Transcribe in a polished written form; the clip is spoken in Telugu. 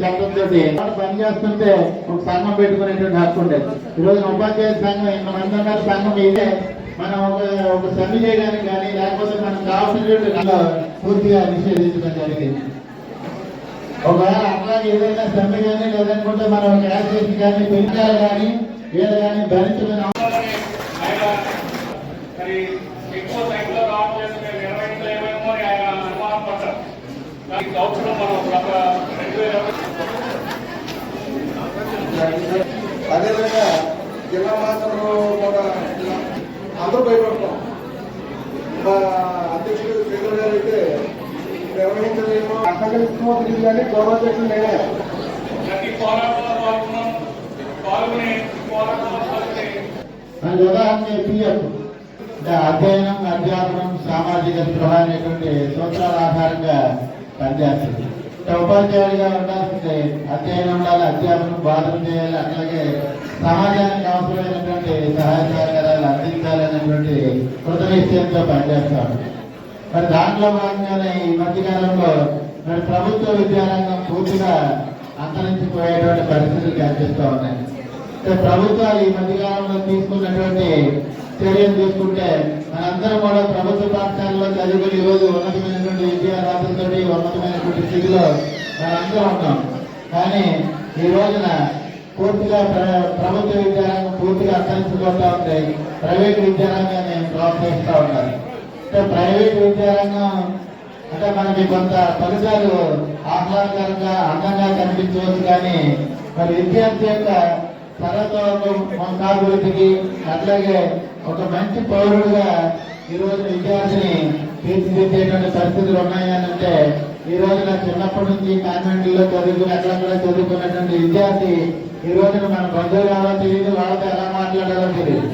చట్టంతో పనిచేస్తుంటే ఒక సంఘం పెట్టుకునేటువంటి హక్కు ఉండేది. ఈరోజు ఉపాధ్యాయ సంఘం ఇంతమంది ఉన్నారు. సంఘం ఇదే మనం ఒక సమ్మె చేయడానికి కానీ లేకపోతే మనకు కావాల్సినటువంటి పూర్తిగా నిషేధించడం జరిగింది. ఒకవేళ అట్లాగే ఏదైనా సమ్మె కానీ లేదనుకుంటే మనం ఒక యాక్సిడెంట్ కానీ పెంచాలి కానీ వీళ్ళు కానీ భరించమని అదేవిధంగా జిల్లా మాత్రంలో కూడా అందరూ భయపడతాం. మా అధ్యక్షుడు శ్రీధర్ గారు అయితే నిర్వహించలేము అసలు కానీ గౌరవాధ్యక్షులు నేనే అధ్యయనం అధ్యాపనం సామాజిక స్పృహ అనేటువంటి సూత్రాల ఆధారంగా పనిచేస్తుంది. ఉపాధ్యాయుడిగా ఉండాల్సిందే అధ్యయనం ఉండాలి, అధ్యాపనం బాధలు చేయాలి, అట్లాగే సమాజానికి అవసరమైనటువంటి సహాయ సహకారాలు అందించాలనేటువంటి కృత నిశ్చయంతో పనిచేస్తాడు. మరి దాంట్లో భాగంగానే ఈ మధ్యకాలంలో మరి ప్రభుత్వ విద్యారంగం పూర్తిగా అంతరించిపోయేటువంటి పరిస్థితులు కనిపిస్తూ ఉన్నాయి. ప్రభుత్వాలు ఈ మధ్యకాలంలో తీసుకున్నటువంటి చర్యలు తీసుకుంటే మనందరం కూడా ప్రభుత్వ పాఠశాలలో చదువుకుని ఈరోజు ఉన్నతమైనటువంటి విద్యార్థులతో ఉన్నతమైనటువంటి స్థితిలో మనందరం ఉంటాం. కానీ ఈ రోజున పూర్తిగా ప్రభుత్వ విద్యారంగం పూర్తిగా అంతరించిపోతూ ఉంది. ప్రైవేట్ విద్యారంగాన్ని ప్రోత్సహిస్తూ ఉన్నారు. ప్రైవేట్ విద్యారంగం అంటే మనకి కొంత ఫలితాలు ఆహ్లాదకరంగా అందంగా కనిపించవచ్చు. కానీ మరి విద్యార్థి యొక్క సర్వతోముఖాభివృద్ధికి అట్లాగే ఒక మంచి పౌరుడుగా ఈ రోజు విద్యార్థిని తీర్చిదిద్దేటువంటి పరిస్థితులు ఉన్నాయని అంటే ఈ రోజున చిన్నప్పటి నుంచి కాన్వెంట్లో చదువుకుని అక్కడ చదువుకున్నటువంటి విద్యార్థి ఈ రోజున మన బంధువులు ఎవరో తెలియదు, వాళ్ళతో ఎలా మాట్లాడాలో తెలియదు.